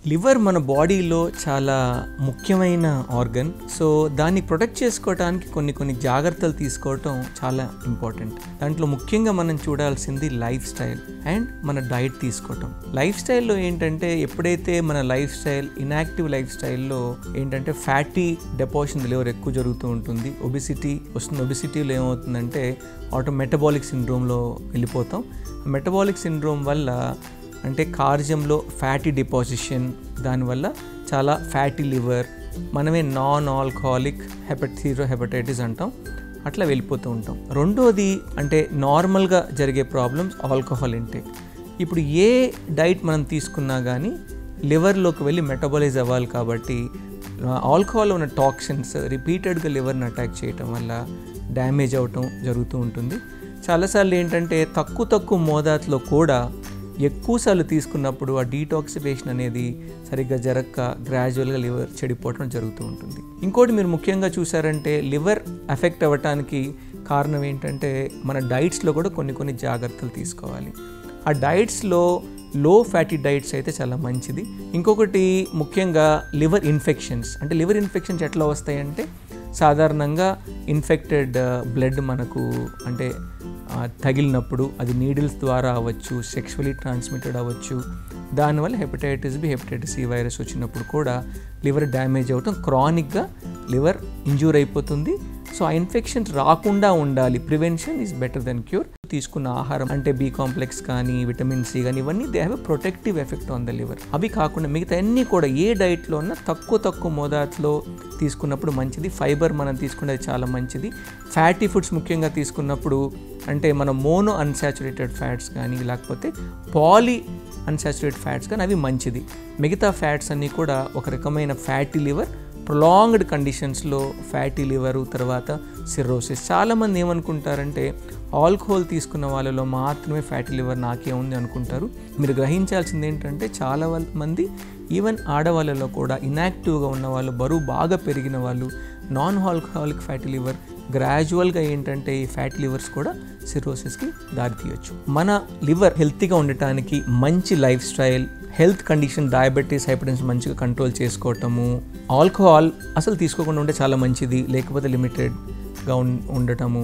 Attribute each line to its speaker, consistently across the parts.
Speaker 1: Liver మన బాడీలో చాలా ముఖ్యమైన ఆర్గన్. సో దాన్ని ప్రొటెక్ట్ చేసుకోవడానికి కొన్ని జాగ్రత్తలు తీసుకోవటం చాలా ఇంపార్టెంట్. దాంట్లో ముఖ్యంగా మనం చూడాల్సింది లైఫ్ స్టైల్ అండ్ మన డైట్ తీసుకోవటం. లైఫ్ స్టైల్లో ఏంటంటే ఎప్పుడైతే మన లైఫ్ స్టైల్ ఇన్యాక్టివ్ లైఫ్ స్టైల్లో ఏంటంటే ఫ్యాటీ డెపోజిషన్ లివర్ ఎక్కువ జరుగుతూ ఉంటుంది. ఒబిసిటీ వస్తుంది. ఒబిసిటీలో ఏమవుతుందంటే మెటబాలిక్ సిండ్రోమ్లో వెళ్ళిపోతాం. మెటబాలిక్ సిండ్రోమ్ వల్ల అంటే కార్జంలో ఫ్యాటీ డిపాజిషన్, దానివల్ల చాలా ఫ్యాటీ లివర్, మనమే నాన్ ఆల్కహాలిక్ హెపటైటిస్ అంటాం, అట్లా వెళ్ళిపోతూ ఉంటాం. రెండోది అంటే నార్మల్గా జరిగే ప్రాబ్లమ్స్ ఆల్కహాల్ ఇంటేక్. ఇప్పుడు ఏ డైట్ మనం తీసుకున్నా కానీ లివర్లోకి వెళ్ళి మెటబాలైజ్ అవ్వాలి కాబట్టి ఆల్కహాల్లో ఉన్న టాక్సిన్స్ రిపీటెడ్గా లివర్ని అటాక్ చేయటం వల్ల డ్యామేజ్ అవటం జరుగుతూ ఉంటుంది. చాలాసార్లు ఏంటంటే తక్కువ మోతాదులో కూడా ఎక్కువసార్లు తీసుకున్నప్పుడు ఆ డీటాక్సిఫికేషన్ అనేది సరిగ్గా జరగక గ్రాడ్యువల్గా లివర్ చెడిపోవడం జరుగుతూ ఉంటుంది. ఇంకోటి మీరు ముఖ్యంగా చూసారంటే లివర్ ఎఫెక్ట్ అవ్వటానికి కారణం ఏంటంటే మన డైట్స్లో కూడా కొన్ని జాగ్రత్తలు తీసుకోవాలి. ఆ డైట్స్లో లో ఫ్యాటీ డైట్స్ అయితే చాలా మంచిది. ఇంకొకటి ముఖ్యంగా లివర్ ఇన్ఫెక్షన్స్. అంటే లివర్ ఇన్ఫెక్షన్స్ ఎట్లా వస్తాయంటే సాధారణంగా ఇన్ఫెక్టెడ్ బ్లడ్ మనకు అంటే తగిలినప్పుడు అది నీడిల్స్ ద్వారా అవ్వచ్చు, సెక్షువలీ ట్రాన్స్మిటెడ్ అవ్వచ్చు. దానివల్ల hepatitis B, hepatitis C virus వచ్చినప్పుడు కూడా లివర్ డ్యామేజ్ అవ్వటం, క్రానిక్గా లివర్ ఇంజ్యూర్ అయిపోతుంది. సో ఆ ఇన్ఫెక్షన్స్ రాకుండా ఉండాలి. Prevention is better than cure. తీసుకున్న ఆహారం అంటే బి కాంప్లెక్స్ కానీ విటమిన్ సి కానీ ఇవన్నీ they have a protective effect on the liver. అవి కాకుండా మిగతా అన్నీ కూడా ఏ డైట్లో ఉన్నా తక్కువ మోతాదులో తీసుకున్నప్పుడు మంచిది. ఫైబర్ మనం తీసుకునేది చాలా మంచిది. ఫ్యాటీ ఫుడ్స్ ముఖ్యంగా తీసుకున్నప్పుడు అంటే మన మోనో అన్సాచురేటెడ్ ఫ్యాట్స్ కానీ లేకపోతే పాలీ అన్సాచురేటెడ్ ఫ్యాట్స్ కానీ అవి మంచిది. మిగతా ఫ్యాట్స్ అన్నీ కూడా ఒక రకమైన ఫ్యాటీ లివర్, ప్రొలాంగ్డ్ కండిషన్స్లో ఫ్యాటీ లివరు, తర్వాత సిర్రోసిస్. చాలామంది ఏమనుకుంటారంటే ఆల్కహాల్ తీసుకున్న వాళ్ళలో మాత్రమే ఫ్యాటీ లివర్ నాకే ఉంది అనుకుంటారు. మీరు గ్రహించాల్సింది ఏంటంటే చాలా మంది ఈవెన్ ఆడవాళ్ళలో కూడా ఇన్యాక్టివ్గా ఉన్న వాళ్ళు, బరువు బాగా పెరిగిన వాళ్ళు, నాన్ ఆల్కహాలిక్ ఫ్యాటీ లివర్ గ్రాడ్యువల్గా ఏంటంటే ఈ ఫ్యాటీ లివర్స్ కూడా సిర్రోసిస్కి దారితీయచ్చు. మన లివర్ హెల్తీగా ఉండటానికి మంచి life style, health condition diabetes, hypertension మంచిగా కంట్రోల్ చేసుకోవటము, ఆల్కహాల్ అసలు తీసుకోకుండా ఉంటే చాలా మంచిది, లేకపోతే లిమిటెడ్గా ఉండటము.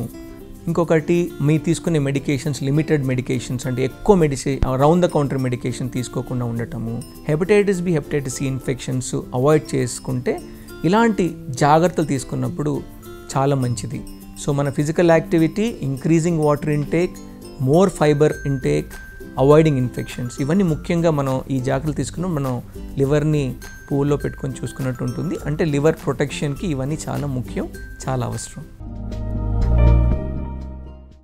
Speaker 1: ఇంకొకటి మీరు తీసుకునే మెడికేషన్స్ లిమిటెడ్ మెడికేషన్స్ అంటే ఎక్కువ రౌండ్ ద కౌంటర్ మెడికేషన్ తీసుకోకుండా ఉండటము. Hepatitis B, hepatitis C infections avoid చేసుకుంటే ఇలాంటి జాగ్రత్తలు తీసుకున్నప్పుడు చాలా మంచిది. సో మన physical activity, increasing water intake, more fibre intake, avoiding infections, ఇవన్నీ ముఖ్యంగా మనం ఈ జాగ్రత్తలు తీసుకున్నాం. మనం లివర్ని పూల్లో పెట్టుకొని చూసుకున్నట్టు ఉంటుంది. అంటే లివర్ ప్రొటెక్షన్కి ఇవన్నీ చాలా ముఖ్యం, చాలా అవసరం.